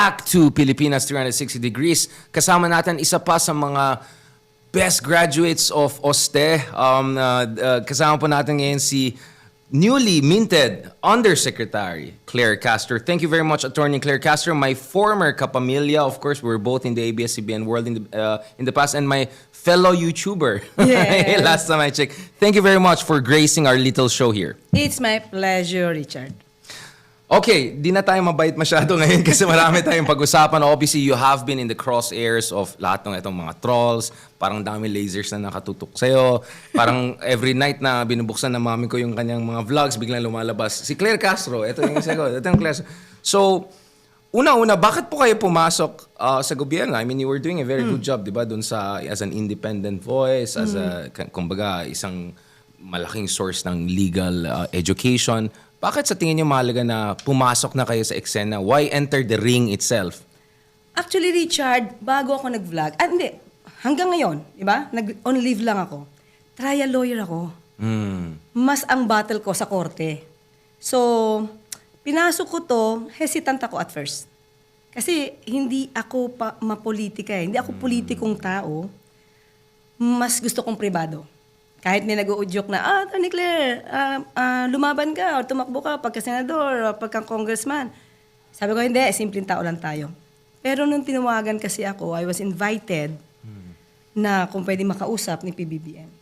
Back to Pilipinas 360 Degrees. Kasama natin isa pa sa mga best graduates of OSTE. Kasama po natin ngayon si newly minted Undersecretary Claire Castro. Thank you very much, Attorney Claire Castro. My former kapamilya, of course, we were both in the ABS-CBN world in the past, and my fellow YouTuber. Yes. Last time I checked. Thank you very much for gracing our little show here. It's my pleasure, Richard. Okay, di na tayo mabait masyado ngayon kasi marami tayong pag-usapan. Obviously, you have been in the crosshairs of lahat ng itong mga trolls. Parang dami lasers na nakatutok sa'yo. Parang every night na binubuksan ng mami ko yung kanyang mga vlogs, biglang lumalabas. Si Claire Castro, ito yung isa ko. Ito yung Claire. So, una-una, bakit po kayo pumasok sa gobyerno? I mean, you were doing a very good job, di ba? Doon sa, as an independent voice, as a, kumbaga, isang malaking source ng legal education. Bakit sa tingin niyo mahalaga na pumasok na kayo sa eksena? Why enter the ring itself? Actually, Richard, bago ako nag-vlog, hindi, hanggang ngayon, di ba? On leave lang ako. Trial lawyer ako. Mas ang battle ko sa korte. So, pinasok ko to, hesitant ako at first. Kasi hindi ako mapolitika eh. Hindi ako politikong tao. Mas gusto kong pribado. Kahit may nag-uudyok na, Tony Claire, lumaban ka o tumakbo ka pagka-senador o pagka-congressman. Sabi ko, hindi, simpleng tao lang tayo. Pero nung tinawagan kasi ako, I was invited na kung pwede makausap ni PBBM.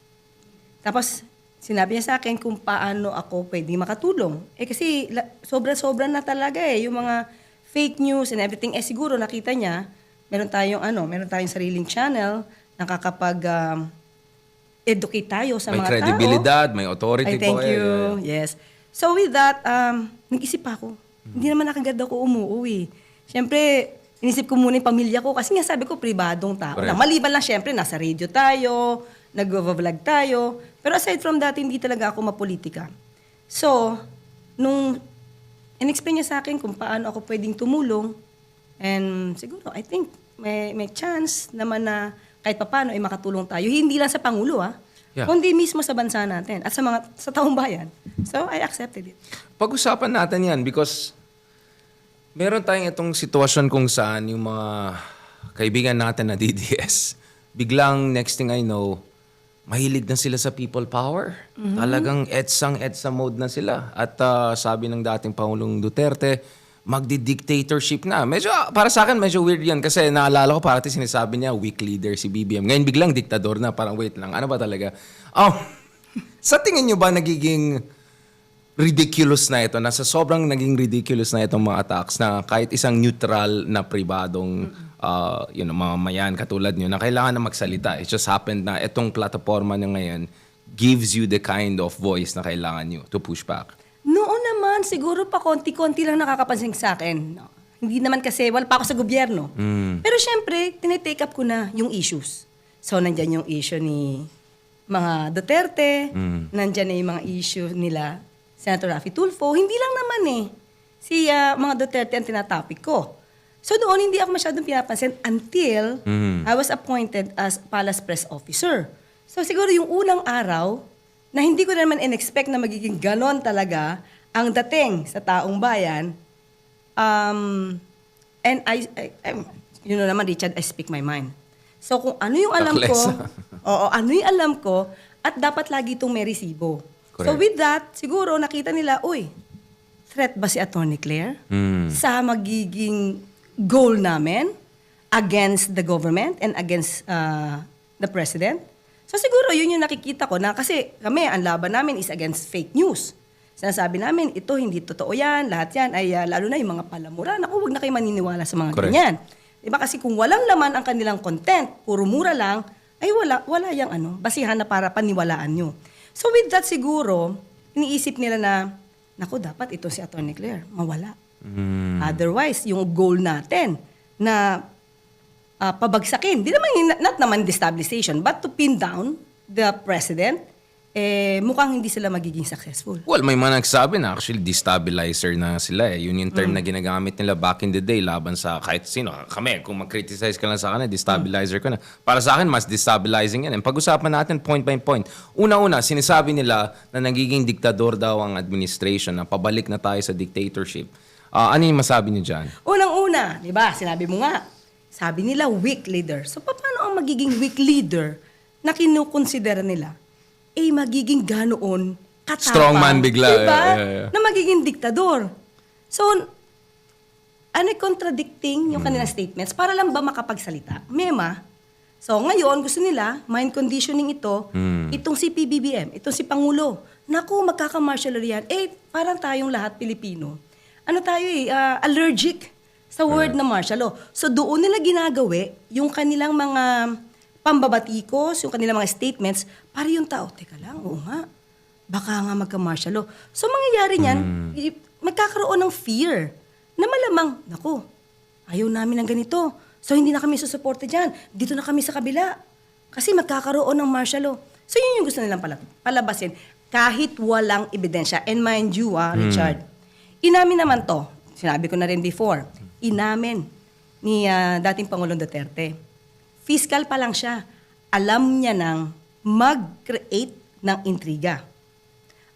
Tapos, sinabi niya sa akin kung paano ako pwede makatulong. Eh kasi sobra-sobra na talaga eh, yung mga fake news and everything. Eh siguro nakita niya, meron tayong sariling channel, nakakapag educate tayo sa may mga tao. May credibilidad, may authority po. Thank you. Yes. So with that, nag-isip ako. Hindi naman nakagad ako umuwi. Siyempre, inisip ko muna yung pamilya ko kasi nga sabi ko, pribadong tao. Correct. Maliban lang siyempre, nasa radio tayo, nag-vlog tayo. Pero aside from that, hindi talaga ako mapolitika. So, nung in-explain niya sa akin kung paano ako pwedeng tumulong, and siguro, I think, may chance naman na kahit papaano ay makatulong tayo. Hindi lang sa Pangulo, kundi mismo sa bansa natin at sa taong bayan. So, I accepted it. Pag-usapan natin yan because meron tayong itong sitwasyon kung saan yung mga kaibigan natin na DDS, biglang next thing I know, mahilig na sila sa people power. Talagang EDSA mode na sila. At sabi ng dating Pangulong Duterte, magdi-dictatorship na. Medyo, para sa akin, medyo weird yan. Kasi naalala ko, parati sinasabi niya, weak leader si BBM. Ngayon, biglang diktador na. Parang, wait lang, ano ba talaga? Sa tingin niyo ba nagiging ridiculous na ito? Nasa sobrang naging ridiculous na itong mga attacks na kahit isang neutral na pribadong mga mayan katulad niyo na kailangan na magsalita. It just happened na itong plataforma niya ngayon gives you the kind of voice na kailangan niyo to push back. Noon naman, siguro pa konti-konti lang nakakapansin sa akin. No? Hindi naman kasi, wala pa ako sa gobyerno. Pero syempre, tinitake up ko na yung issues. So, nandyan yung issue ni mga Duterte, nandyan na yung mga issue nila, Senator Raffy Tulfo. Hindi lang naman si mga Duterte ang tinatopic ko. So, doon hindi ako masyadong pinapansin until I was appointed as Palace Press Officer. So, siguro yung unang araw, na hindi ko naman in-expect na magiging ganon talaga ang dating sa taong bayan. And you know naman, Richard, I speak my mind. So kung ano yung alam ko, ano yung alam ko, at dapat lagi itong may resibo. Correct. So with that, siguro nakita nila, threat ba si Atty. Claire sa magiging goal namin against the government and against the president? So siguro yun yung nakikita ko na kasi kami, ang laban namin is against fake news. Sinasabi namin, ito hindi totoo yan, lahat yan ay lalo na yung mga palamura. Naku, huwag na kayo maniniwala sa mga ganyan. Diba kasi kung walang laman ang kanilang content, puro mura lang, ay wala yung basihan na para paniwalaan nyo. So with that siguro, iniisip nila na, naku, dapat ito si Atty. Claire, mawala. Otherwise, yung goal natin na pabagsakin. Not naman destabilization, but to pin down the president, mukhang hindi sila magiging successful. Well, may mga nagsabi na actually destabilizer na sila eh. Yun yung term na ginagamit nila back in the day laban sa kahit sino. Kami, kung mag-criticize ka lang sa akin, destabilizer ko na. Para sa akin, mas destabilizing yan. Pag-usapan natin point by point. Una-una, sinasabi nila na nagiging diktador daw ang administration, na pabalik na tayo sa dictatorship. Ano yung masabi niyo dyan? Unang-una, di ba, sinabi mo nga, sabi nila weak leader. So, paano ang magiging weak leader na kinukonsidera nila? Magiging ganoon katapang. Strongman bigla. Diba? Yeah. Na magiging diktador. So, contradicting yung kanilang statements para lang ba makapagsalita? Mema. So, ngayon, gusto nila, mind conditioning ito, itong si PBBM, itong si Pangulo. Naku, magkaka-martial law yan. Parang tayong lahat Pilipino. Ano tayo allergic sa word na martial law. So, doon nila ginagawi yung kanilang mga pambabatikos, yung kanilang mga statements, para yung tao, teka lang, oo nga, baka nga magka-martial law. So, mangyayari niyan, magkakaroon ng fear na malamang, naku, ayaw namin ng ganito. So, hindi na kami susuporta dyan. Dito na kami sa kabila. Kasi magkakaroon ng martial law. So, yun yung gusto nilang palabasin. Kahit walang ebidensya. And mind you, Richard, inamin naman to. Sinabi ko na rin before. Inamin ni dating Pangulong Duterte. Fiscal pa lang siya. Alam niya nang mag-create ng intriga.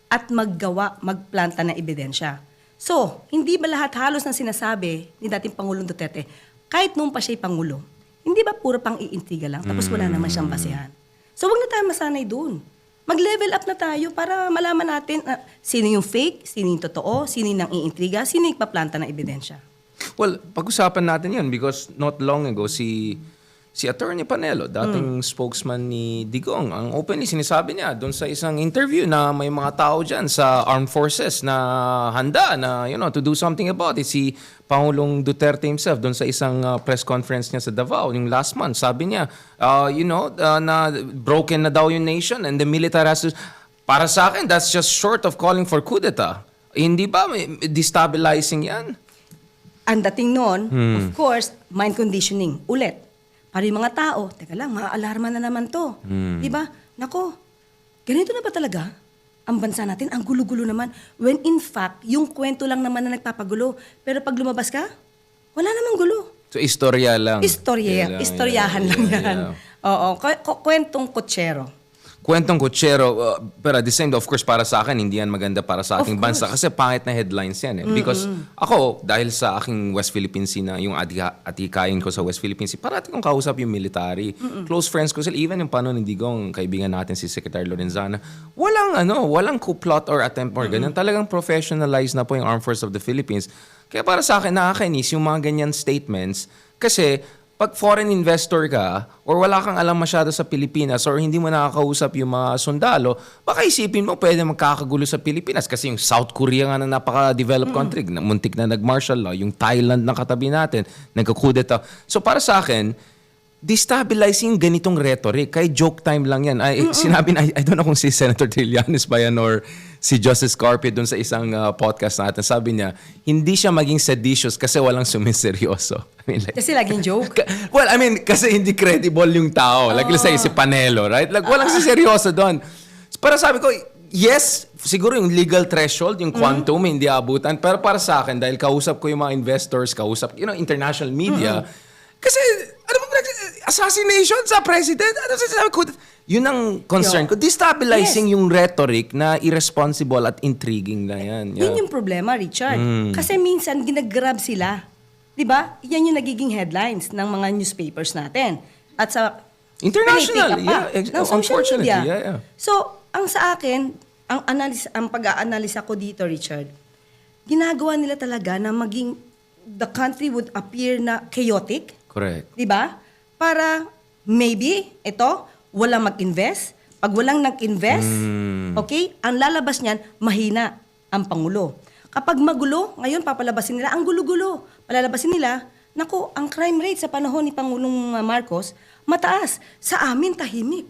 At magplanta ng ebidensya. So, hindi ba lahat halos ng sinasabi ni dating Pangulong Duterte, kahit noon pa siya'y Pangulo, hindi ba puro pang iintriga lang, tapos wala naman siyang basehan? So, wag na tayo masanay dun. Mag-level up na tayo para malaman natin sino yung fake, sino yung totoo, sino yung nang iintriga, sino yung paplanta ng ebidensya. Well, pag-usapan natin yun because not long ago, si Attorney Panelo, dating spokesman ni Digong, ang openly sinasabi niya doon sa isang interview na may mga tao dyan sa armed forces na handa na, to do something about it. Si Pangulong Duterte himself doon sa isang press conference niya sa Davao yung last month, sabi niya, na broken na daw yung nation and the military has to... Para sa akin, that's just short of calling for coup d'etat. Hindi ba destabilizing yan? Ang dating noon, of course, mind conditioning. Ulit. Para yung mga tao, teka lang, maa-alarma na naman to. Diba? Nako, ganito na ba talaga? Ang bansa natin, ang gulo-gulo naman. When in fact, yung kwento lang naman na nagpapagulo. Pero pag lumabas ka, wala namang gulo. So, istorya lang. Istoryahan lang yan. Oo, kwentong kutsero. Kwentong kutsero, pero at the same time, of course, para sa akin, hindi yan maganda para sa ating bansa kasi pangit na headlines yan. Because ako, dahil sa aking West Philippine Sea na yung atikain ko sa West Philippine Sea, parati kong kausap yung military. Close friends ko sila. Even yung paano ni Digong, kaibigan natin si Secretary Lorenzana, walang coup plot or attempt or ganyan. Talagang professionalized na po yung Armed Forces of the Philippines. Kaya para sa akin, nakakainis yung mga ganyan statements kasi pag foreign investor ka or wala kang alam masyado sa Pilipinas or hindi mo nakakausap yung mga sundalo, baka isipin mo pwede magkakagulo sa Pilipinas kasi yung South Korea nga na napaka-developed country, muntik na nag-martial law, yung Thailand na katabi natin, nagkakudeta. So para sa akin, destabilizing ganitong rhetoric, kay joke time lang yan. Sinabi na, I don't know kung si Senator Trillanes ba yan or si Justice Carpio dun sa isang podcast natin, sabi niya, hindi siya maging seditious kasi walang sumiseryoso. Kasi laging joke. Well, kasi hindi credible yung tao. Like, let's say, si Panelo, right? Like, walang seryoso doon. Para sabi ko, yes, siguro yung legal threshold, yung quantum, hindi abutan. Pero para sa akin, dahil kausap ko yung mga investors, kausap, international media, kasi, assassination sa president, sasabi ko, yun ang concern ko. Destabilizing yung rhetoric na irresponsible at intriguing na yan. Yeah. Yun yung problema, Richard. Kasi minsan, ginagrab sila. Diba? Yan yung nagiging headlines ng mga newspapers natin. At sa international, ng social unfortunately. media. Yeah. So, ang sa akin, ang pag-aanalisa ko dito, Richard, ginagawa nila talaga na maging the country would appear na chaotic. Correct. Diba? Para maybe, walang mag-invest. Pag walang nag-invest, okay, ang lalabas niyan, mahina ang Pangulo. Kapag magulo, ngayon papalabasin nila, ang gulo-gulo. Palalabasin nila, naku, ang crime rate sa panahon ni Pangulong Marcos, mataas. Sa amin, tahimik.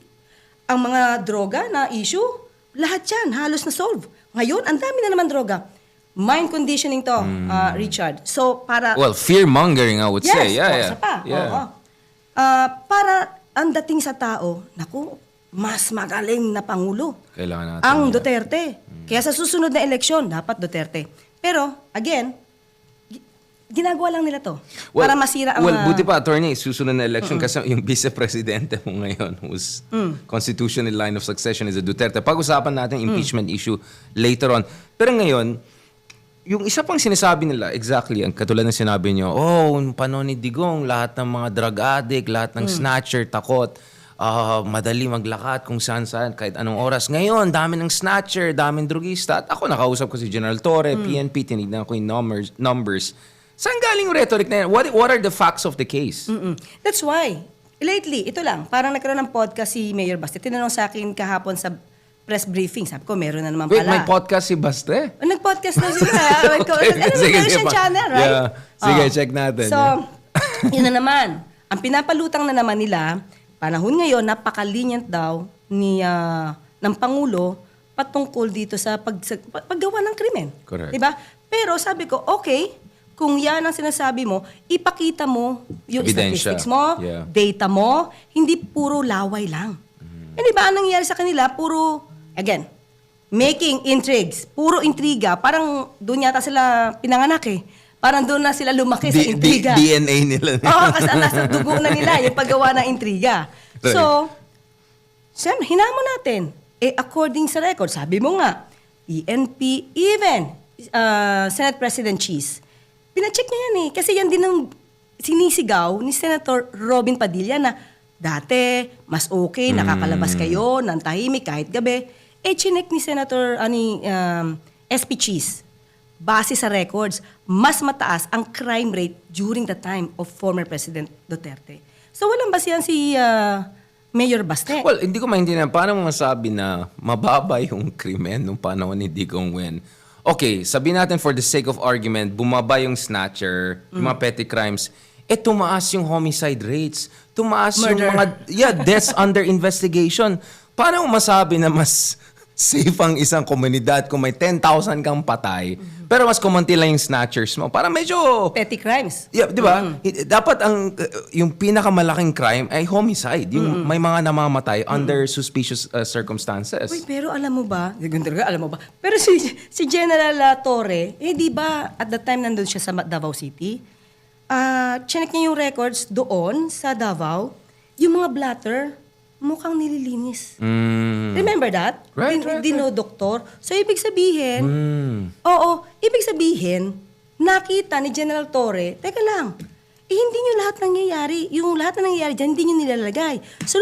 Ang mga droga na issue, lahat yan, halos na solve. Ngayon, ang dami na naman droga. Mind conditioning to, Richard. So, para... Well, fear-mongering, I would say. Isa pa. Yeah. Oo. Para ang dating sa tao, naku, mas magaling na Pangulo. Kailangan natin. Ang Duterte. Kaya sa susunod na eleksyon, dapat Duterte. Pero, again, ginagawa lang nila to. Para masira ang... Well, buti pa, attorney, susunod na election kasi yung vice-presidente mo ngayon whose constitutional line of succession is a Duterte. Pag-usapan natin impeachment issue later on. Pero ngayon, yung isa pang sinasabi nila, exactly, ang katulad ng sinabi nyo, panahon ni Digong, lahat ng mga drug addict, lahat ng snatcher, takot, madali maglakad kung saan-saan, kahit anong oras. Ngayon, dami ng snatcher, daming drugista. At ako, nakausap ko si General Torre, PNP, tinignan ko yung numbers. Saan galing yung rhetoric na yan? What are the facts of the case? That's why, lately, ito lang, parang nagkaroon ng podcast si Mayor Baste. Tinanong sa akin kahapon sa press briefing. Sabi ko, meron na naman Wait, pala. may podcast si Baste? Nag-podcast na sila. Sige, Meron siyang channel, right? Yeah. Sige, check natin. So, yun na naman. Ang pinapalutang na naman nila, panahon ngayon, napaka-lenient daw ng Pangulo patungkol dito sa paggawa ng krimen. Correct. Diba? Pero sabi ko, okay, kung yan ang sinasabi mo, ipakita mo yung Ebidensya. statistics mo, Yeah. data mo, hindi puro laway lang. Eh, di ba, ang nangyayari sa kanila, puro, again, making intrigues, puro intriga, parang doon yata sila pinanganak eh. Parang doon na sila lumaki sa intriga. DNA nila. Oo, kasi nasa dugo na nila yung paggawa ng intriga. Right. So, siyempre, hinamon natin. According sa record, sabi mo nga, PNP, even Senate President Cheese, pinacheck niya yan eh. Kasi yan din ang sinisigaw ni Senator Robin Padilla na dati, mas okay, nakakalabas kayo ng tahimik kahit gabi. Chinek ni Senator SP Cheese, base sa records, mas mataas ang crime rate during the time of former President Duterte. So walang basihan si Mayor Baste. Well, hindi ko maintindihan. Paano mo masabi na mababa yung krimen nung panahon ni Digong when... Okay, sabihin natin for the sake of argument, bumaba yung snatcher, yung mga petty crimes, tumaas yung homicide rates. Tumaas Murder. yung mga deaths under investigation. Paano mo masabi na mas safe ang isang komunidad kung may 10,000 kang patay, pero mas kumunti lang yung snatchers mo? Para medyo... Petty crimes. Yeah, di ba? Dapat yung pinakamalaking crime ay homicide. Yung may mga namamatay under suspicious circumstances. Uy, pero alam mo ba, pero si General Torre, di ba at that time nandun siya sa Davao City, chinek niya yung records doon sa Davao, yung mga blatter, mukhang nililinis. Remember that? Right, Doktor. So, ibig sabihin, ibig sabihin, nakita ni General Torre, teka lang, hindi nyo lahat nangyayari. Yung lahat na nangyayari dyan, hindi nyo nilalagay. So,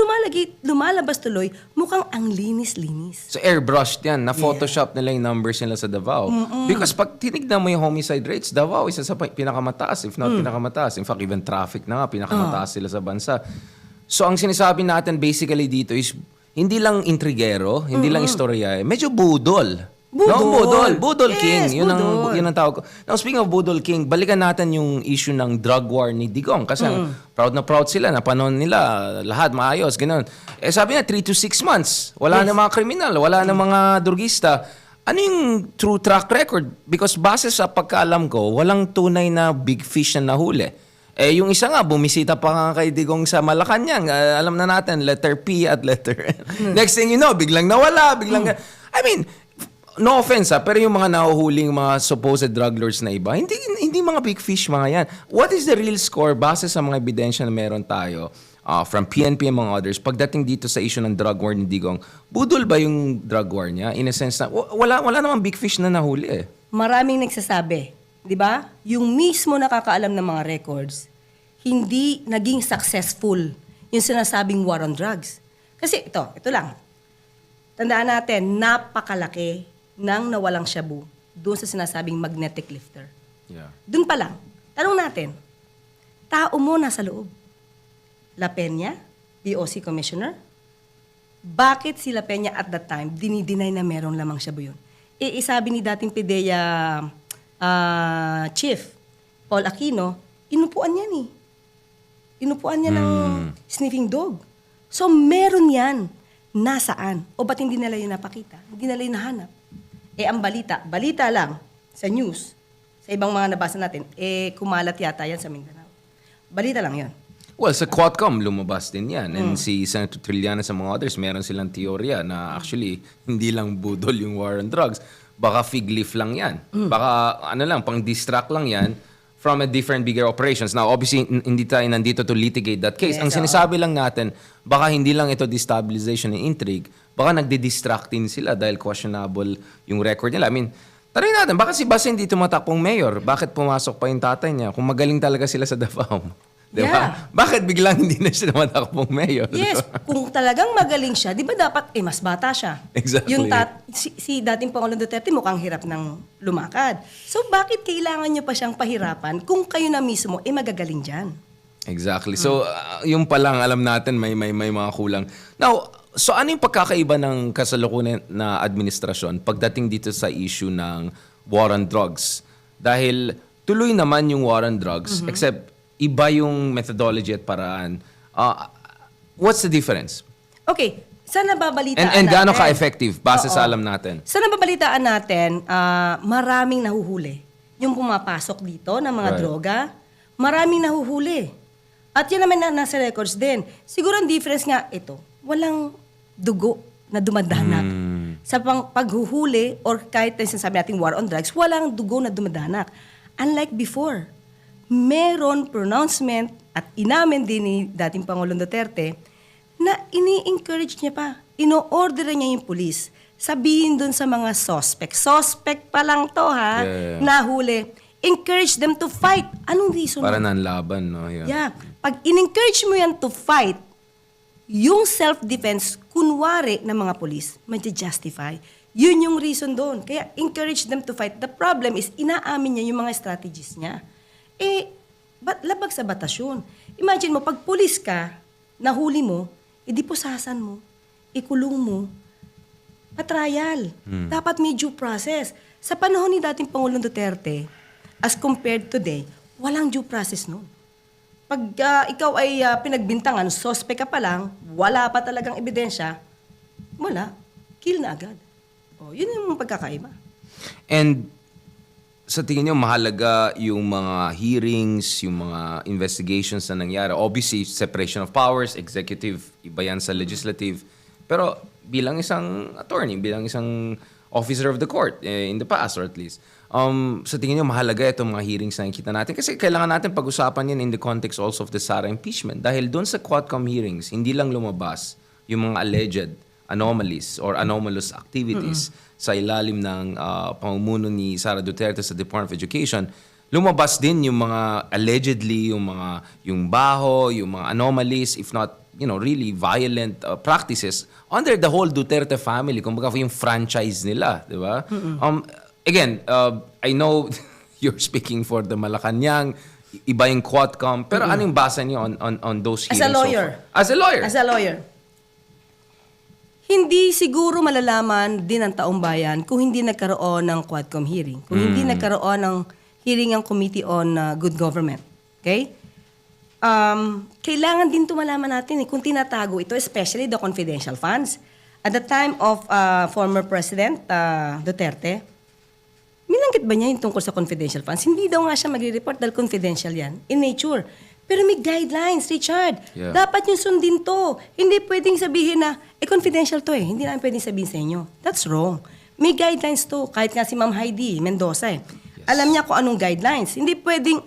lumalabas tuloy, mukhang ang linis-linis. So airbrushed yan. Na-photoshop nila yung numbers nila sa Davao. Because pag tinignan mo yung homicide rates, Davao isa sa pinakamataas, if not pinakamataas. In fact, even traffic na nga, pinakamataas sila sa bansa. So ang sinasabi natin basically dito is, hindi lang intrigero, hindi lang istorya, medyo budol. Budol Yes, King. Yun budol. ang tawag ko. Now, speaking of Budol King, balikan natin yung issue ng drug war ni Digong. Kasi proud na proud sila na panahon nila, lahat maayos, gano'n. Sabi na, 3 to 6 months. Wala na mga kriminal, wala na mga drugista. Ano yung true track record? Because base sa pagkaalam ko, walang tunay na big fish na nahuli. Yung isa nga, bumisita pa nga kay Digong sa Malacanang. Alam na natin, letter P at letter N. Next thing you know, biglang nawala, I mean, no offense pero yung mga nahuhuling mga supposed drug lords na iba, hindi mga big fish mga yan. What is the real score base sa mga ebidensya na meron tayo from PNP among others pagdating dito sa issue ng drug war ni Digong? Budol ba yung drug war niya? In a sense na, wala namang big fish na nahuli eh. Maraming nagsasabi, di ba? Yung mismo nakakaalam ng mga records, hindi naging successful yung sinasabing war on drugs. Kasi ito lang. Tandaan natin, napakalaki ng nawalang shabu doon sa sinasabing magnetic lifter. Yeah. Doon pa lang. Tanong natin, tao mo nasa loob. La Peña, BOC Commissioner, bakit si La Peña at that time dinideny na meron lamang shabu yun? Isabi ni dating PIDEA Chief Paul Aquino, inupuan yan eh. Inupuan niya ng sniffing dog. So meron yan. Nasaan? O ba't hindi nila yun napakita? Hindi nila yun nahanap. Ang balita lang sa news, sa ibang mga nabasa natin, kumalat yata yan sa Mindanao. Balita lang yan. Well, sa Quadcom, lumabas din yan. And si Senator Trillanes sa mga others, meron silang teorya na actually, hindi lang budol yung war on drugs. Baka fig leaf lang yan. Baka, pang-distract lang yan from a different bigger operations. Now, obviously, hindi tayo nandito to litigate that case. Yes, Ang sinasabi lang natin, baka hindi lang ito destabilization and intrigue, baka nagdi-distract din sila dahil questionable yung record nila. I mean, Tanungin natin, bakit si Bas hindi tumatakbong mayor? Bakit pumasok pa yung tatay niya? Kung magaling talaga sila sa Davao. Di ba? Yeah. Bakit biglang hindi na siya tumatakbong mayor? Yes, kung talagang magaling siya, di ba dapat, mas bata siya. Exactly. Si dating Pangulong Duterte mukhang hirap ng lumakad. So bakit kailangan niyo pa siyang pahirapan kung kayo na mismo magagaling dyan? Exactly. So, yung palang alam natin may mga kulang. Now, so ano yung pagkakaiba ng kasalukuyan na administrasyon pagdating dito sa issue ng war on drugs? Dahil tuloy naman yung war on drugs, except iba yung methodology at paraan. What's the difference? Okay, sa nababalitaan And natin. gaano ka-effective base Oo. sa alam natin? Sa nababalitaan natin, maraming nahuhuli. Yung pumapasok dito ng mga Right. droga, maraming nahuhuli. At yan naman nasa records din. Siguro ang difference nga ito, walang dugo na dumadanak. Sa paghuhuli or kahit na sinasabi natin war on drugs, walang dugo na dumadanak. Unlike before, meron pronouncement at inamin din ni dating Pangulong Duterte na ini-encourage niya pa. Ino-order niya yung pulis. Sabihin dun sa mga suspect. Suspect pa lang to ha, Yeah. nahuli. Encourage them to fight. Anong reason? Para nanlaban, no? Yeah. Pag in-encourage mo yan to fight, yung self-defense, kunwari ng mga polis, justify. Yun yung reason doon. Kaya encourage them to fight. The problem is, inaamin niya yung mga strategies niya. Labag sa batas yun. Imagine mo, pag pulis ka, nahuli mo, pusasan mo, ikulong mo, patrial. Dapat may due process. Sa panahon ni dating Pangulong Duterte, as compared today, walang due process noon. Pag ikaw ay pinagbintangan, suspect ka pa lang, wala pa talagang ebidensya, wala, kill na agad. Yun yung pagkakaiba. And sa tingin nyo, mahalaga yung mga hearings, yung mga investigations na nangyari. Obviously, separation of powers, executive, iba yan sa legislative. Pero bilang isang attorney, bilang isang officer of the court, in the past or at least, sa tingin nyo, mahalaga itong mga hearings na nakikita natin. Kasi kailangan natin pag-usapan yan in the context also of the Sara impeachment. Dahil doon sa Quadcom hearings, hindi lang lumabas yung mga alleged anomalies or anomalous activities sa ilalim ng pamumuno ni Sara Duterte sa Department of Education. Lumabas din yung mga allegedly, yung baho, yung mga anomalies, if not, really violent practices under the whole Duterte family. Kumbaga yung franchise nila, di ba? Again, I know you're speaking for the Malacanang, iba yung Quadcom, pero ano yung basa niyo on those hearings? As a lawyer. As a lawyer? As a lawyer. Hindi siguro malalaman din ng taong bayan kung hindi nagkaroon ng Quadcom hearing. Kung hindi nagkaroon ng hearing ang Committee on Good Government. Okay? Kailangan din ito malaman natin kung tinatago ito, especially the confidential funds. At the time of former President Duterte, minanggit ba niya yung tungkol sa confidential funds? Hindi daw nga siya magre-report dahil confidential yan in nature. Pero may guidelines, Richard. Yeah. Dapat yung sundin to. Hindi pwedeng sabihin na, confidential to eh. Hindi namin pwedeng sabihin sa inyo. That's wrong. May guidelines to. Kahit nga si Ma'am Heidi Mendoza eh. Yes. Alam niya kung anong guidelines. Hindi pwedeng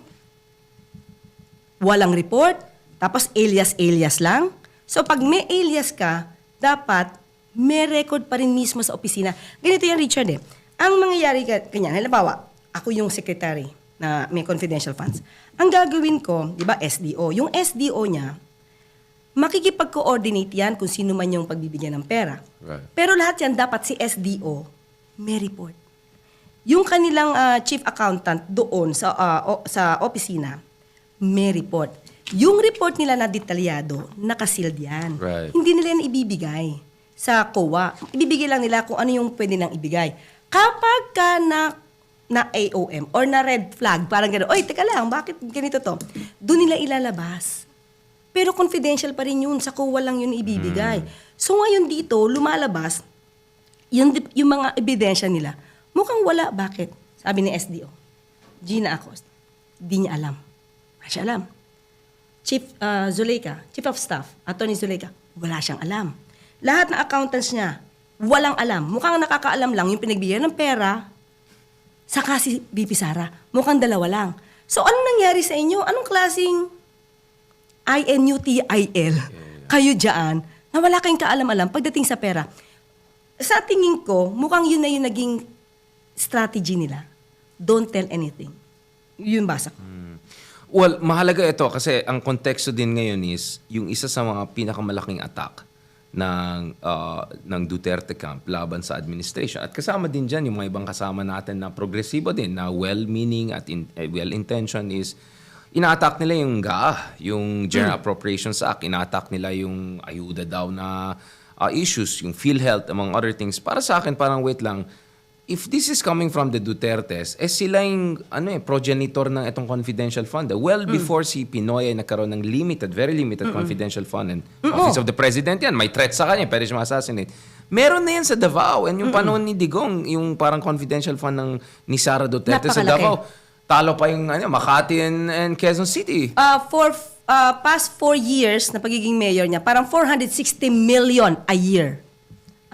walang report, tapos alias lang. So pag may alias ka, dapat may record pa rin mismo sa opisina. Ganito yan, Richard eh. Ang mangyayari ganyan, halimbawa, ako yung secretary na may confidential funds. Ang gagawin ko, di ba, SDO. Yung SDO niya, makikipag-coordinate yan kung sino man yung pagbibigyan ng pera. Right. Pero lahat yan, dapat si SDO may report. Yung kanilang chief accountant doon sa opisina, may report. Yung report nila na detalyado, nakasealed yan. Right. Hindi nila yan ibibigay sa COA. Ibibigay lang nila kung ano yung pwede nang ibigay. Kapag ka na AOM or na red flag, parang gano'n, oy, teka lang, bakit ganito to? Doon nila ilalabas. Pero confidential pa rin yun, sa COA lang yun ibibigay. So ngayon dito, lumalabas, yung mga ebidensya nila, mukhang wala. Bakit? Sabi ni SDO, Gina Acosta, di niya alam. Wala siya alam. Chief Zuleika, Chief of Staff, Attorney Zuleika, wala siyang alam. Lahat ng accountants niya, walang alam. Mukhang nakakaalam lang yung pinagbigyan ng pera, saka si BP Sara. Mukhang dalawa lang. So, anong nangyari sa inyo? Anong klaseng INUTIL kayo dyan na wala kayong kaalam-alam pagdating sa pera? Sa tingin ko, mukhang yun na yung naging strategy nila. Don't tell anything. Yun basa ko. Well, mahalaga ito kasi ang konteksto din ngayon is yung isa sa mga pinakamalaking attack ng Duterte camp laban sa administration. At kasama din dyan yung mga ibang kasama natin na progresibo din, na well-meaning at well-intentioned is ina-attack nila yung GAA, yung General Appropriations Act. Ina-attack nila yung ayuda daw na issues, yung PhilHealth, among other things. Para sa akin, parang wait lang, if this is coming from the Dutertes, sila yung progenitor ng itong confidential fund. Well before si Pinoy ay nagkaroon ng very limited confidential fund. And Office of the President yan, may threat sa kanya, pwede siya ma-assassinate. Meron na yan sa Davao. And yung panahon ni Digong, yung parang confidential fund ni Sara Duterte sa Napakalaki. Davao, talo pa yung Makati and Quezon City. For past 4 years na pagiging mayor niya, parang 460 million a year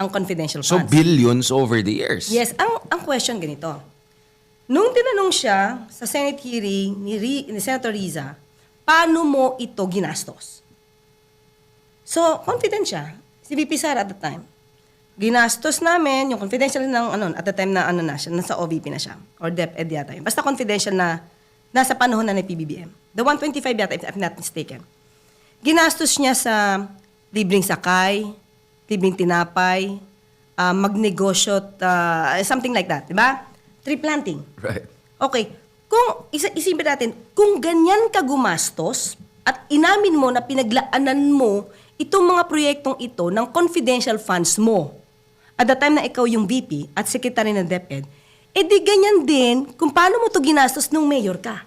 ang confidential So funds. billions over the years. Yes, ang question ganito. Nung tinanong siya sa Senate hearing ni Senator Riza, paano mo ito ginastos? So, confident siya. Si VP Sara at the time. Ginastos namin, yung confidential at the time na na siya, nasa OVP na siya. Or DepEd yata yun. Basta confidential na nasa panahon na ng PBBM. The 125 yata, if I'm not mistaken. Ginastos niya sa libreng sakay, libreng tinapay, magnegosyo, something like that, di ba? Tree planting. Right. Okay, kung isipin natin, kung ganyan ka gumastos at inamin mo na pinaglaanan mo itong mga proyektong ito ng confidential funds mo at the time na ikaw yung VP at secretary ng DepEd, di ganyan din kung paano mo to ginastos nung mayor ka.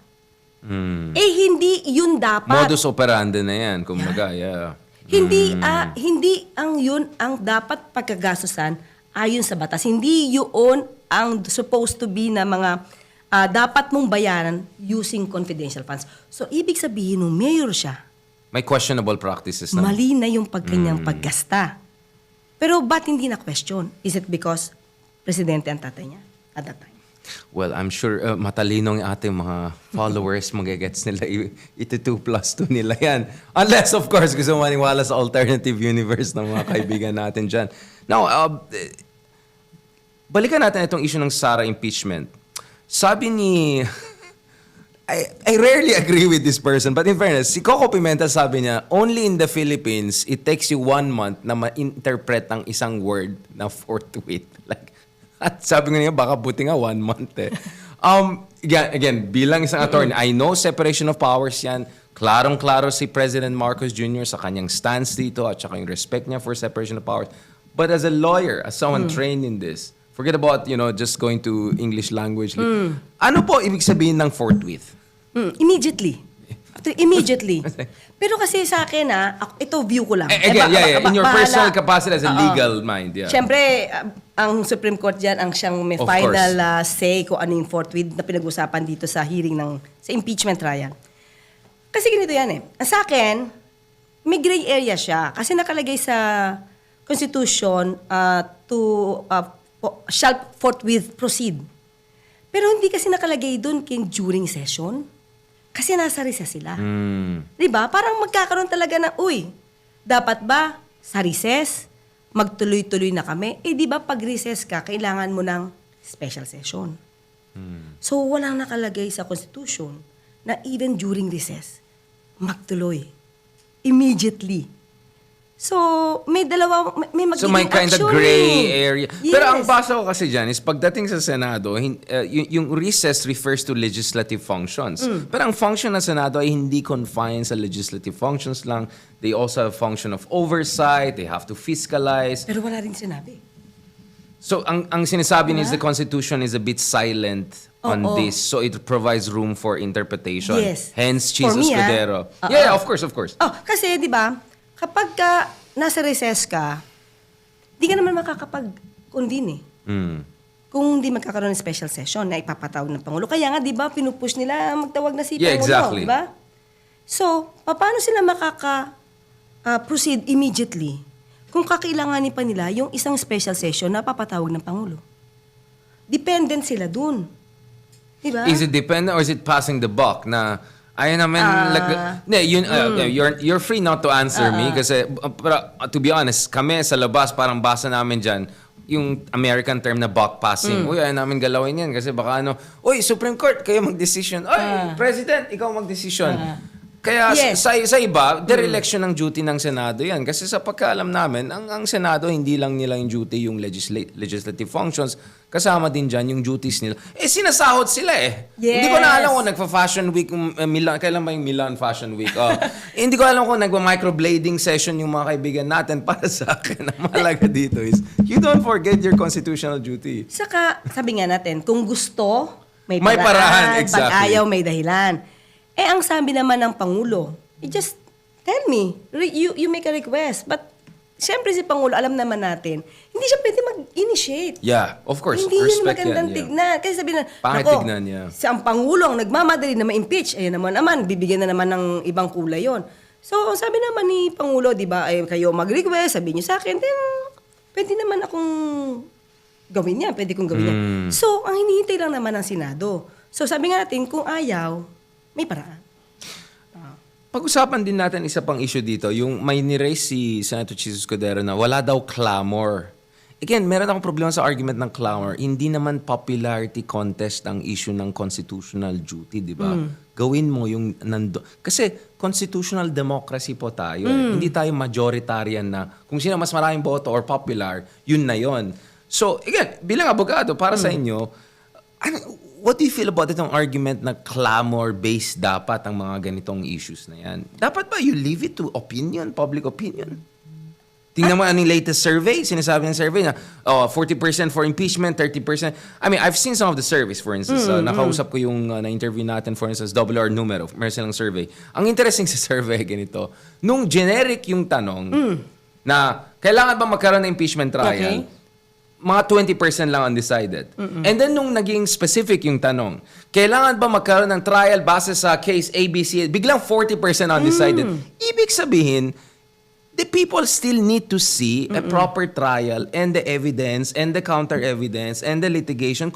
Hindi yun dapat. Modus operandi na yan, kumbaga, yeah. Hindi ang yun ang dapat pagkagastusan ayon sa batas. Hindi yun ang supposed to be na mga dapat mong bayaran using confidential funds. So, ibig sabihin, nung mayor siya, May questionable practices na. mali na yung kanyang paggasta. Pero ba't hindi na question? Is it because presidente ang tatay niya at that time? Well, I'm sure matalino yung ating mga followers, magigets nila ito 2+2 nila yan. Unless, of course, gusto maniwala sa alternative universe ng mga kaibigan natin dyan. Now, balikan natin itong issue ng Sara impeachment. Sabi ni... I rarely agree with this person, but in fairness, si Coco Pimentel sabi niya, only in the Philippines, it takes you 1 month na ma-interpret ang isang word na forthwith. Like, at sabi nga niya, baka buti nga 1 month eh. Again, bilang isang attorney, I know separation of powers yan. Klarong-klaro si President Marcos Jr. sa kanyang stance dito at saka yung respect niya for separation of powers. But as a lawyer, as someone trained in this, forget about, just going to English language. Ano po ibig sabihin ng forthwith? Immediately. Immediately. Pero kasi sa akin, ito view ko lang. Again, in your bahala. personal capacity as a Oo. legal mind, yeah. Siyempre, ang Supreme Court dyan, ang siyang may Of final say kung ano yung forthwith na pinag-usapan dito sa hearing sa impeachment trial. Kasi ganito yan eh. Sa akin, may gray area siya. Kasi nakalagay sa Constitution shall forthwith proceed. Pero hindi kasi nakalagay doon during session. Kasi nasa recess sila. Di ba? Parang magkakaroon talaga na, dapat ba sa recess, magtuloy-tuloy na kami? Di ba pag recess ka, kailangan mo ng special session. So, walang nakalagay sa Constitution na even during recess, magtuloy. Immediately. So, may magiging So may kind of action gray eh. area. Yes. Pero ang basa ko kasi dyan is pagdating sa Senado, yung recess refers to legislative functions. Pero ang function ng Senado ay hindi confined sa legislative functions lang. They also have function of oversight, they have to fiscalize. Pero wala rin sinabi. So ang sinasabi is the Constitution is a bit silent on this. So it provides room for interpretation. Yes. Hence, For Cheese me, Escudero. Yeah, of course. Kasi di ba, kapag nasa recess ka, di ka naman makakapag-convene eh. Kung hindi magkakaroon ng special session na ipapatawag ng Pangulo. Kaya nga, di ba, pinupush nila magtawag na si Yeah, Pangulo. exactly. Di ba? So, paano sila proceed immediately kung kakailanganin pa nila yung isang special session na papatawag ng Pangulo? Dependent sila dun. Di ba? Is it dependent or is it passing the buck na ayun naman you're free not to answer me kasi pero, to be honest, kami sa labas parang basa namin diyan yung American term na buck passing. Uy, ayaw namin galawin yan kasi baka uy, Supreme Court, kayo mag-decision. Uy, President, ikaw mag-decision. Kaya Yes. sa iba, dereliction ng duty ng Senado yan. Kasi sa pagkaalam namin, ang Senado, hindi lang nila yung duty yung legislative functions, kasama din dyan yung duties nila. Sinasahod sila eh. Yes. Hindi ko na alam kung nagpa-Fashion Week, Milan, kailan ba yung Milan Fashion Week? Hindi ko alam kung nagpa-microblading session yung mga kaibigan natin. Para sa akin, ang mahalaga dito is, you don't forget your constitutional duty. Saka, sabi nga natin, kung gusto, may May paraan, paraan. exactly. Pag ayaw, may dahilan. Ang sabi naman ng Pangulo, just tell me, you make a request. But, siyempre si Pangulo, alam naman natin, hindi siya pwede mag-initiate. Yeah, of course. Hindi yun Respect magandang yan, yeah. tignan. Kasi sabi na, Pangit nako, tignan, yeah. sa ang Pangulo ang nagmamadali na ma-impeach, ayan naman, bibigyan na naman ng ibang kulay yon. So, sabi naman ni Pangulo, di ba, ay kayo mag-request, sabihin niyo sa akin, then, pwede naman akong gawin yan, pwede kong gawin yan. So, ang hinihintay lang naman ng Senado. So, sabi nga natin, kung ayaw, may paraan. Pag-usapan din natin isa pang issue dito, yung may niraise si Senator Jesus Cordero na wala daw clamor. Again, meron akong problema sa argument ng clamor. Hindi naman popularity contest ang issue ng constitutional duty, di ba? Gawin mo yung kasi constitutional democracy po tayo. Hindi tayo majoritarian na kung sino mas maraming boto or popular, yun na yun. So, again, bilang abogado, para sa inyo, what do you feel about itong argument na clamor-based dapat ang mga ganitong issues na yan? Dapat ba you leave it to opinion, public opinion? Tingnan mo anong latest survey. Sinasabi ng survey na 40% for impeachment, 30%. I mean, I've seen some of the surveys, for instance. Nakausap ko yung na-interview natin, for instance, WR Numero. Meron silang survey. Ang interesting sa survey, ganito. Nung generic yung tanong na kailangan ba magkaroon ng impeachment trial, mga 20% lang undecided. And then nung naging specific yung tanong, kailangan ba magkaroon ng trial base sa case ABC? Biglang 40% undecided. Ibig sabihin, the people still need to see a proper trial and the evidence and the counter-evidence and the litigation.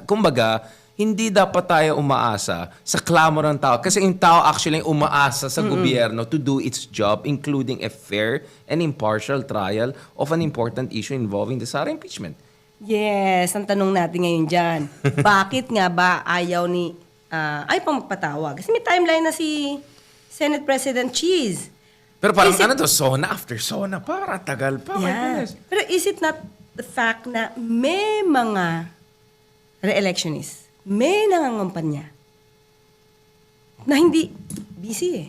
Kumbaga, hindi dapat tayo umaasa sa clamor ng tao. Kasi yung tao actually umaasa sa gobyerno to do its job, including a fair and impartial trial of an important issue involving the Sara impeachment. Yes, ang tanong natin ngayon dyan. Bakit nga ba ayaw pang magpatawag? Kasi may timeline na si Senate President Cheese. Pero parang SONA after SONA, para tagal pa. My goodness. Pero is it not the fact na may mga re-electionists, may nangangampanya na hindi busy eh.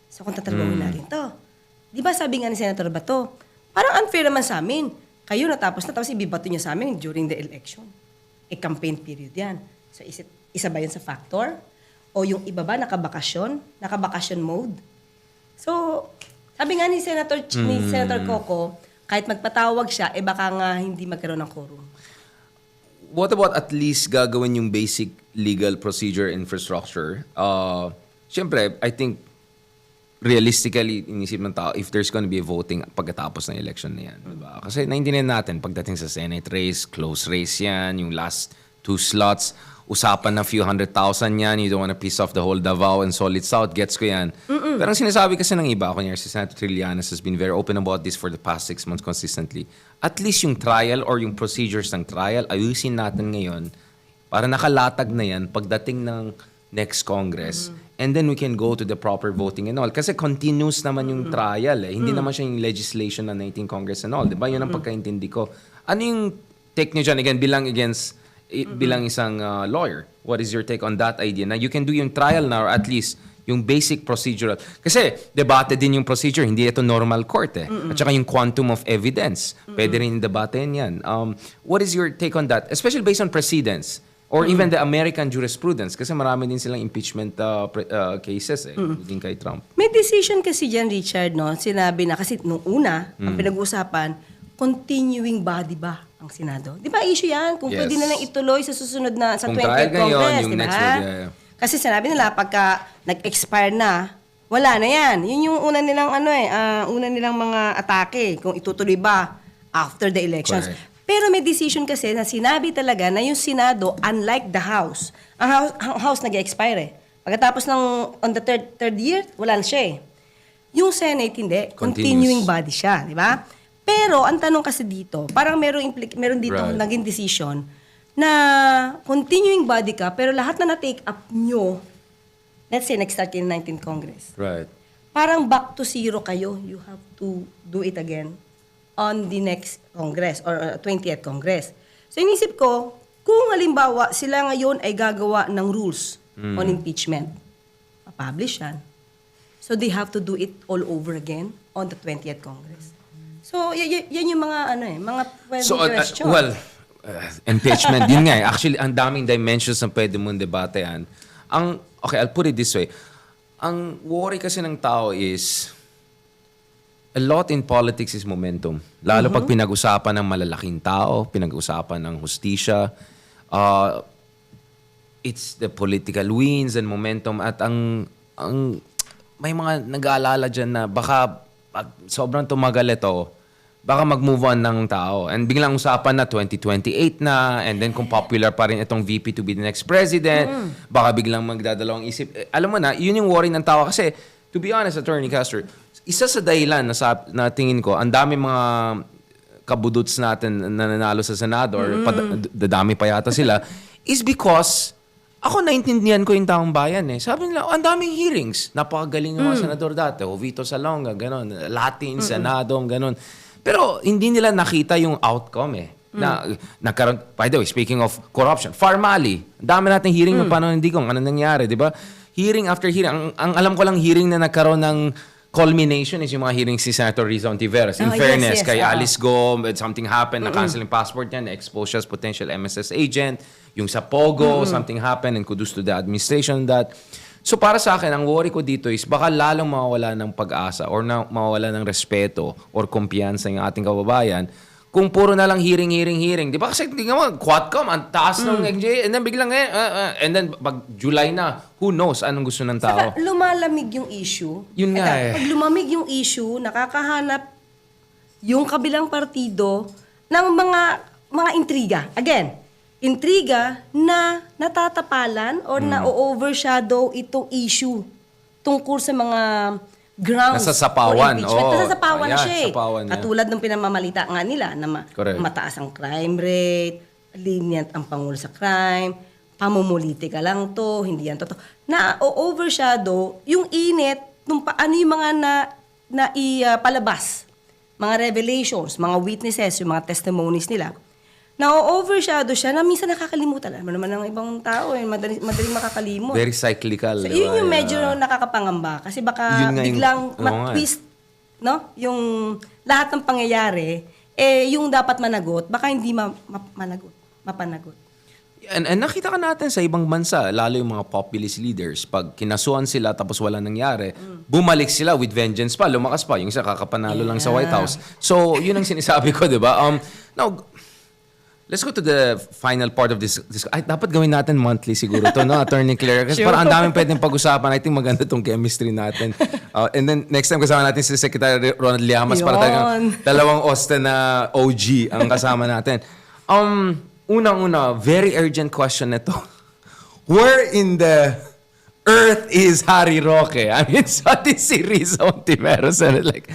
So kung tatalawin natin to, di ba sabi nga ni Senator Bato, parang unfair naman sa amin. Kayo natapos na, tapos ibibato niyo sa amin during the election. Campaign period yan. So isa ba yun sa factor? O yung iba ba nakabakasyon mode? So, sabi nga ni Senator Coco, kahit magpatawag siya, baka nga hindi magkaroon ng quorum. What about at least gagawin yung basic legal procedure infrastructure? Siyempre, I think realistically, inisip ng tao, if there's gonna be a voting pagkatapos ng election na yan. Diba? Kasi naintindihan natin, pagdating sa Senate race, close race yan, yung last 2 slots, usapan na few 100,000 yan, you don't wanna piss off the whole Davao and Solid South, gets ko yan. Pero ang sinasabi kasi ng iba, kunyari si Senator Trillanes has been very open about this for the past 6 months consistently. At least yung trial or yung procedures ng trial, ayusin natin ngayon para nakalatag na yan pagdating ng next Congress. And then we can go to the proper voting and all. Kasi continuous naman yung trial eh. Hindi naman siya yung legislation ng 19 Congress and all. Diba? Yun ang pagkaintindi ko. Ano yung take nyo dyan? Again, bilang isang lawyer. What is your take on that idea? Na you can do yung trial now or at least yung basic procedural. Kasi debate din yung procedure. Hindi ito normal court eh. At saka yung quantum of evidence. Pwede rin debatein yan. What is your take on that? Especially based on precedents. Or even the American jurisprudence. Kasi marami din silang impeachment cases eh. Including kay Trump. May decision kasi dyan, Richard, no? Sinabi na, kasi nung una, ang pinag-uusapan, continuing body ba ang Senado? Di ba issue yan? Kung Yes. pwede na lang ituloy sa susunod na, sa Kung 20th trial ngayon, Congress, yung di ba? next week, yeah. Kasi sinabi nila, pagka nag-expire na, wala na yan. Yun yung una nilang, una nilang mga atake, kung itutuloy ba after the elections. Correct. Pero may decision kasi na sinabi talaga na yung Senado, unlike the House, ang House nag-expire eh. Pagkatapos ng on the third year, wala na siya eh. Yung Senate, hindi. Continuous. Continuing body siya, di ba? Pero, ang tanong kasi dito, parang meron dito Right. naging decision na continuing body ka, pero lahat na na-take up nyo, let's say, nag-start in 19th Congress. Right. Parang back to zero kayo. You have to do it again on the next Congress or 20th Congress. So, inisip ko, kung halimbawa sila ngayon ay gagawa ng rules on impeachment, publish yan. So, they have to do it all over again on the 20th Congress. So, yan yung mga, mga pwedeng question. Impeachment, yun nga eh. Actually, ang daming dimensions na pwede mong debatean. Okay, I'll put it this way. Ang worry kasi ng tao is, a lot in politics is momentum. Lalo pag pinag-usapan ng malalaking tao, pinag-usapan ng hustisya, it's the political wins and momentum. At may mga nag-aalala dyan na baka pag sobrang tumagal ito, baka mag-move on ng tao. And biglang usapan na 2028 na, and then kung popular pa rin itong VP to be the next president, baka biglang magdadalawang isip. Alam mo na, yun yung worry ng tao. Kasi, to be honest, Attorney Castro, isa sa dahilan na tingin ko, ang dami mga kabuduts natin na nanalo sa Senado, or dadami pa yata sila, is because ako naintindihan ko yung taong bayan eh. Sabi nila, ang daming hearings. Napakagaling yung mga senador dati. Vito Salonga, ganon. Latin, Senado, ganon. Pero hindi nila nakita yung outcome eh. Nagkaroon, by the way, speaking of corruption, Farmali. Ang dami natin hearing ng paano hindi kung ano nangyari, di ba? Hearing after hearing. Ang alam ko lang hearing na nagkaroon ng culmination is yung mga hearings si Senator Rizal Ontiveros. In fairness, kay Alice Go, something happened, na-cancel yung passport niya, na-expose siya as potential MSS agent. Yung sa Pogo, something happened, and kudos to the administration on that. So para sa akin, ang worry ko dito is baka lalong mawawala ng pag-asa or mawawala ng respeto or kumpiyansa yung ating kababayan kung puro na lang hearing. Di ba? Kasi tingnan mo, Quadcom, ang taas ng NJ, and then biglang and then pag July na, who knows anong gusto ng tao. Saka lumalamig yung issue. Yun nga eh. Pag lumamig yung issue, nakakahanap yung kabilang partido ng mga intriga. Again, intriga na natatapalan or na-overshadow itong issue tungkol sa mga grounds Nasasapawan, for impeachment. oo. Nasasapawan na Ayan, siya eh. sapawan niya. Katulad ng pinamamalita nga nila na Correct. mataas ang crime rate, lenient ang Pangulo sa crime, pamumuliti ka lang to, hindi yan totoo. Na-overshadow yung init nung paano yung mga palabas, mga revelations, mga witnesses, yung mga testimonies nila. Na-overshadow siya na minsan nakakalimutan. Alam mo naman ng ibang tao, madaling makakalimot. Very cyclical. So, di yun ba? yung medyo nakakapangamba. Kasi baka Yun nga yung- biglang oo nga mag-twist, no? Yung lahat ng pangyayari, yung dapat managot, baka hindi mapanagot. And nakita ka natin sa ibang bansa, lalo yung mga populist leaders, pag kinasuhan sila tapos wala nangyari, bumalik sila with vengeance pa, lumakas pa. Yung isa kakapanalo lang sa White House. So, yun ang sinasabi ko, di ba? Now, let's go to the final part of this. Ay, dapat gawin natin monthly siguro to, no? Attorney Claire. Kasi Sure. parang ang daming pwedeng pag-usapan. I think maganda tong chemistry natin. And then, next time kasama natin si Secretary Ronald Llamas para Yun. talagang dalawang Austin na OG ang kasama natin. Unang-una, very urgent question nito. Where in the earth is Harry Roque? I mean, sabi si Rizal Ontiveros, and like,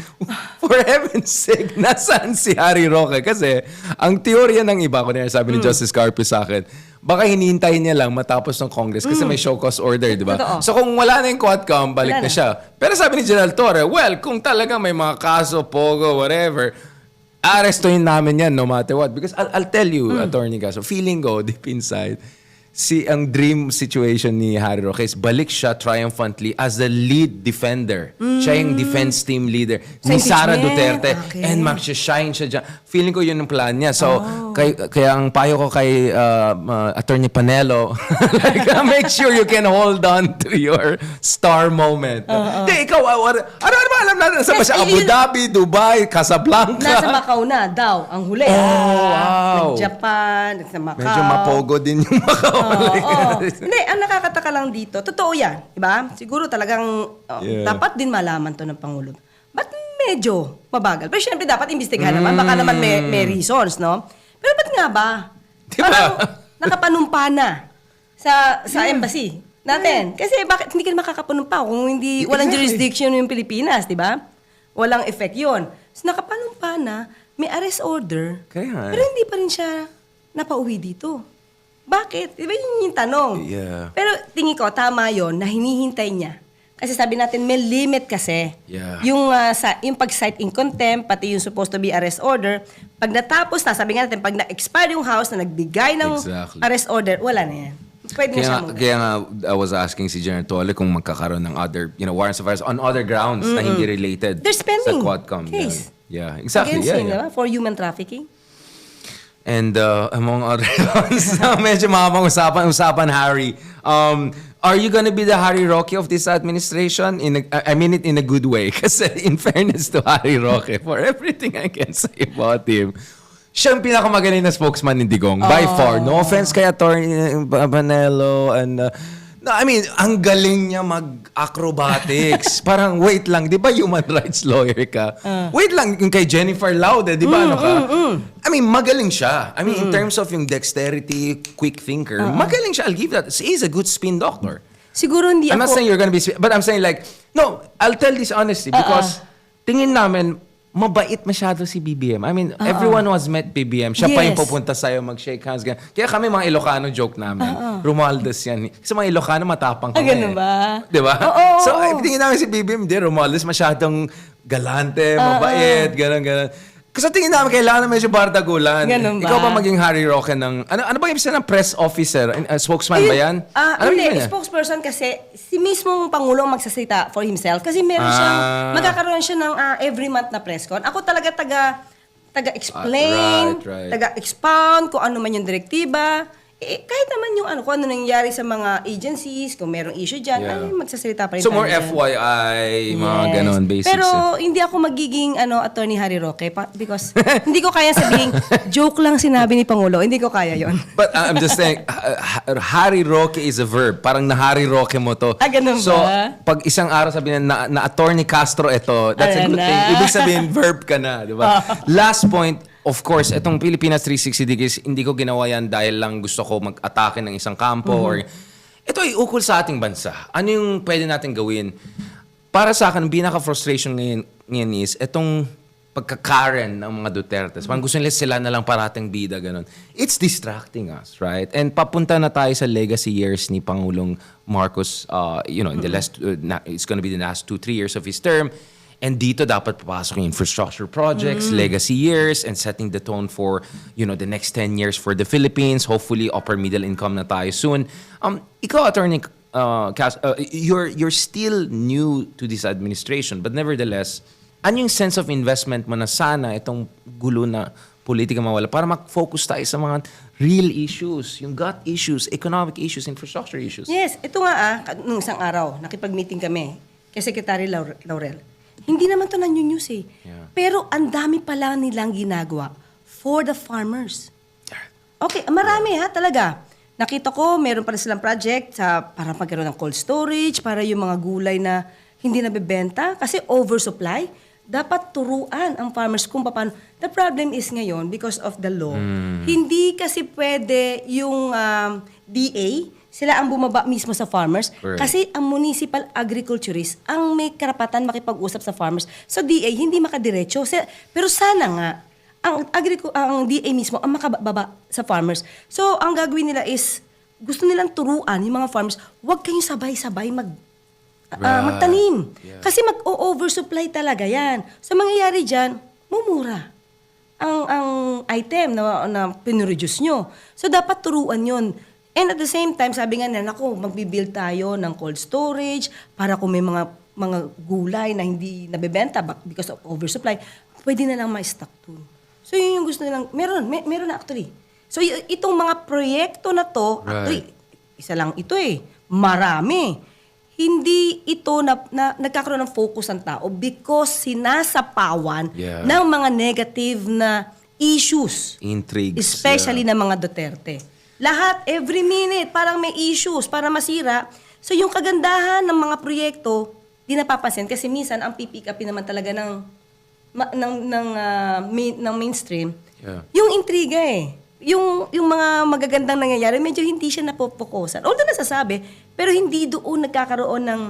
for heaven's sake, nasaan si Harry Roque? Kasi, ang teorya ng iba, kunyari sabi ni Justice Carpio sa akin, baka hinihintayin niya lang matapos ng Congress kasi may show cause order, di ba? Totoo. So kung wala na yung Quadcom, balik Wala na na. siya. Pero sabi ni General Torre, well, kung talaga may mga kaso, pogo, whatever, arestuhin namin yan no matter what. Because I'll tell you, Attorney Caso, feeling ko deep inside, ang dream situation ni Harry Roque is balik siya triumphantly as the lead defender. Siya yung defense team leader ni Sara impeachment. Duterte. Okay. And mag-shine siya dyan. Feeling ko yun yung plan niya. So, kaya ang payo ko kay Attorney Panelo, like, make sure you can hold on to your star moment. Hindi, ikaw, ano ba alam natin? Saan ba siya? Abu Dhabi, Dubai, Casablanca? Nasa Macau na daw, ang huli. wow. Nag-Japan, nasa Macau. Medyo mapogo din yung Macau. Oo. Hindi, ang nakakataka lang dito, totoo yan, di ba? Siguro talagang dapat din malaman to ng Pangulo. Ba't medyo mabagal? Pero syempre dapat imbestigahan naman, baka naman may reasons, no? Pero ba't nga ba? Di ba? Parang nakapanumpa na sa embassy natin. Kasi bakit hindi ka makakapanumpa kung hindi walang jurisdiction yung Pilipinas, di ba? Walang effect yun. So nakapanumpa na, may arrest order, Kaya. pero hindi pa rin siya napauwi dito. Bakit? Di ba yun yung tanong? Yeah. Pero tingin ko, tama yon na hinihintay niya. Kasi sabi natin, may limit kasi. Yeah. Yung, yung pag-cite in contempt, pati yung supposed to be arrest order, pag natapos na, sabi nga natin, pag na-expire yung house na nagbigay ng Exactly. arrest order, wala na yan. Pwede na siya muna. Kaya nga, I was asking si General Tole kung magkakaroon ng other, warrants of arrest on other grounds na hindi related There's pending sa Quadcom. case. Yeah, exactly. Against Yeah, him, yeah. diba? For human trafficking. And among other ones, medyo usapan Harry. Are you gonna be the Harry Roque of this administration? I mean it in a good way. Kasi in fairness to Harry Roque, for everything I can say about him, siya ang pinakamagaling na spokesman ni Digong. By far. No offense kay Attorney Banelo and... no, I mean, ang galing niya mag-acrobatics. Parang, wait lang, di ba human rights lawyer ka? Wait lang, yung kay Jennifer Laude, di ba ano ka? I mean, magaling siya. I mean, in terms of yung dexterity, quick thinker, magaling siya. I'll give that. He's a good spin doctor. Siguro hindi I'm not ako... saying you're gonna be, but I'm saying like, no, I'll tell this honestly because tingin namin, mabait masyado si BBM. I mean, everyone who has met BBM, siya pa yung Yes. pupunta sa'yo, mag-shake hands. Ganyan. Kaya kami mga Ilocano joke namin. Romualdez yan. Kasi mga Ilocano matapang kami. ganun ba? Di ba? Oo. So, tingin namin si BBM, hindi, Romualdez masyadong galante, mabait, gano'n. Kasi tingin namin, kailangan na medyo bardagulan. Ganun ba? Ikaw ba maging Harry Roque ng... Ano ba yung isa ng press officer? Spokesman ba yan? Ano Hindi, yun niya? spokesperson kasi si mismong Pangulo ang magsasalita for himself kasi meron siyang, magkakaroon siya ng every month na press con. Ako talaga taga-explain, Right. taga-expound kung ano man yung direktiba. Kahit naman yung kung ano nangyari sa mga agencies, kung merong issue dyan, Yeah. ay magsasalita pa rin So tayo more dyan. FYI, mga Yes. ganon, basics. Pero hindi ako magiging Attorney Harry Roque because hindi ko kaya sabihin, joke lang sinabi ni Pangulo. Hindi ko kaya yon. But I'm just saying, Harry Roque is a verb. Parang na-Harry Roque mo to. Ganun So, ba? pag isang araw sabihin na Attorney Castro ito, that's a Ayan good na. thing. Ibig sabihin, verb ka na, di ba? Last point, of course, itong Pilipinas 360 degrees, hindi ko ginawa yan dahil lang gusto ko mag-atake ng isang kampo or ito ay ukol sa ating bansa. Ano yung pwede natin gawin? Para sa akin, pinaka-frustration ngayon is itong pagkakaren ng mga Dutertes. Parang gusto nila sila na lang parating bida, ganun. It's distracting us, right? And papunta na tayo sa legacy years ni Pangulong Marcos, in the last, it's gonna be the last 2-3 years of his term. And dito dapat papasok yung infrastructure projects, legacy years, and setting the tone for, the next 10 years for the Philippines. Hopefully, upper middle income na tayo soon. Ikaw, Attorney Cas, you're still new to this administration, but nevertheless, ano yung sense of investment mo na sana itong gulo na politika mawala para mag-focus tayo sa mga real issues, yung gut issues, economic issues, infrastructure issues? Yes, ito nga nung isang araw, nakipag-meeting kami kay Secretary Laurel. Hindi naman to news eh. Yeah. Pero ang dami pala nilang ginagawa for the farmers. Okay, marami talaga. Nakita ko, meron pala silang project para magkaroon ng cold storage, para yung mga gulay na hindi nabebenta kasi oversupply. Dapat turuan ang farmers kung paano. The problem is ngayon, because of the law, hindi kasi pwede yung DA, sila ang bumaba mismo sa farmers. Correct. Kasi ang municipal agriculturist ang may karapatan makipag-usap sa farmers. So DA, hindi makadiretso. Pero sana nga, ang DA mismo ang makababa sa farmers. So ang gagawin nila is, gusto nilang turuan yung mga farmers, huwag kayong sabay-sabay magtanim. Yeah. Kasi mag-oversupply talaga yan. So mangyayari dyan, mumura ang item na pinreduce nyo. So dapat turuan yon. And at the same time, sabi nga nila, magbibuild tayo ng cold storage para kung may mga gulay na hindi nabebenta because of oversupply, pwede na lang ma-stock dun. So yun yung gusto nilang, meron na actually. So itong mga proyekto na to, actually, isa lang ito marami. Hindi ito na nagkakaroon ng focus ang tao because sinasapawan ng mga negative na issues. Intrigues. Especially ng mga Duterte. Lahat, every minute, parang may issues para masira. So yung kagandahan ng mga proyekto, di napapansin kasi minsan ang pipick upin naman talaga ng mainstream. Yeah. Yung intriga yung mga magagandang nangyayari, medyo hindi siya napopokusan. Although nasasabi, pero hindi doon nagkakaroon ng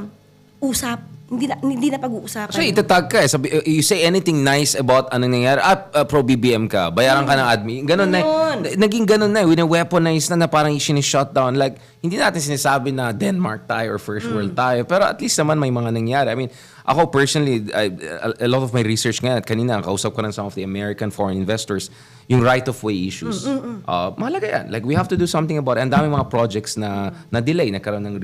usap, hindi na pag-uusapan. So, itatag ka eh. Sabi, you say anything nice about anong nangyari. Pro-BBM ka. Bayaran ka ng admin. Ganun na. Naging ganun na. Wine-weaponize na parang sinishut down. Like, hindi natin sinasabi na Denmark tayo or first world tayo. Pero at least naman may mga nangyari. I mean, ako personally, a lot of my research nga, at kanina, kausap ko ng some of the American foreign investors, yung right-of-way issues. Mahalaga yan. Like, we have to do something about it. Ang dami mga projects na delay. Nagkaroon ng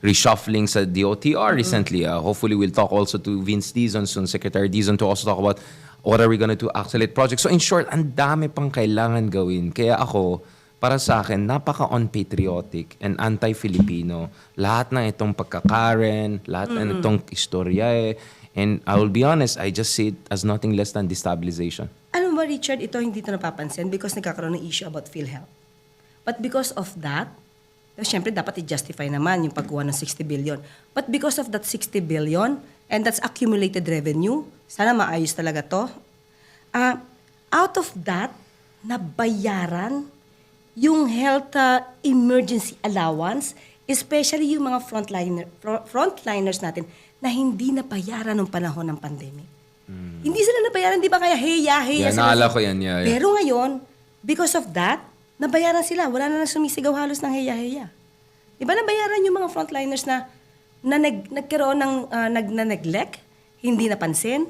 reshuffling sa DOTR recently. Hopefully, we'll talk also to Vince Dizon soon, Secretary Dizon, to also talk about what are we gonna do to accelerate projects. So, in short, ang dami pang kailangan gawin. Kaya ako, para sa akin, napaka-unpatriotic and anti-Filipino. Lahat ng itong pagkakaren, lahat ng itong istorya And I will be honest, I just see it as nothing less than destabilization. Ano ba, Richard, ito hindi ito napapansin because nagkakaroon ng issue about PhilHealth. But because of that, syempre dapat i-justify naman yung pagkuha ng 60 billion. But because of that 60 billion, and that's accumulated revenue, sana maayos talaga to. Out of that, nabayaran yung health emergency allowance, especially yung mga frontliners natin na hindi nabayaran nung panahon ng pandemic. Hindi sila nabayaran, di ba kaya heya Yeah, sila. naala ko yan. Yeah. Pero ngayon, because of that, nabayaran sila. Wala na sumisigaw halos ng heya-heya. Di ba nabayaran yung mga frontliners na nagkaroon ng neglect, hindi napansin,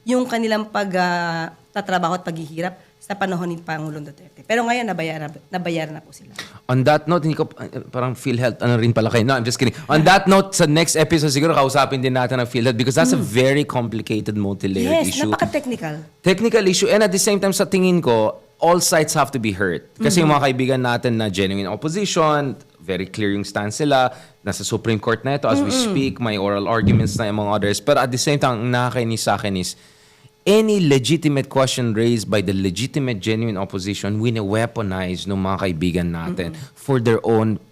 yung kanilang pagtatrabaho at paghihirap sa panahon ni Pangulong Duterte. Pero ngayon, nabayaran na po sila. On that note, hindi ko, parang PhilHealth, ano rin pala kayo. No, I'm just kidding. On that note, sa next episode, siguro kausapin din natin ang PhilHealth because that's a very complicated, multi-layered issue. Yes, napaka-technical. Technical issue. And at the same time, sa tingin ko, all sides have to be heard. Kasi yung mga kaibigan natin na genuine opposition, very clear yung stance sila, nasa Supreme Court na ito as we speak, may oral arguments na among others. But at the same time, ang nakakainis sa akin is, any legitimate question raised by the legitimate, genuine opposition, weaponize ng mga kaibigan natin for their own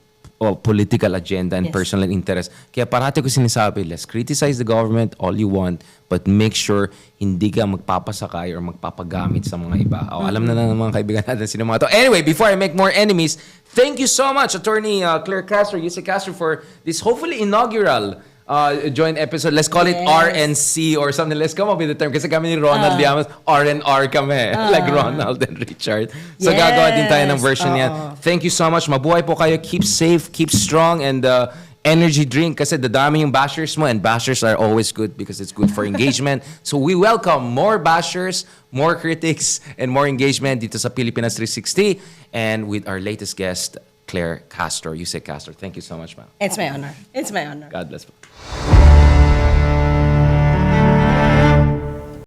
political agenda and personal interest. Kaya parati ko sinasabi, let's criticize the government all you want, but make sure hindi ka magpapasakay or magpapagamit sa mga iba. Alam na ng mga kaibigan natin sino mga to. Anyway, before I make more enemies, thank you so much, Attorney Claire Castro, Yusek Castro, for this hopefully inaugural joint episode. Let's call it RNC or something. Let's come up with the term. Kasi kami ni Ronald Llamas, R&R kami. Like Ronald and Richard. So gagawa din tayo ng version yan. Thank you so much. Mabuhay po kayo. Keep safe, keep strong, and energy drink kasi dadami yung bashers mo, and bashers are always good because it's good for engagement. So we welcome more bashers, more critics, and more engagement dito sa Pilipinas 360 and with our latest guest, Claire Castro. You say Castro. Thank you so much, ma'am. It's my honor. It's my honor. God bless po.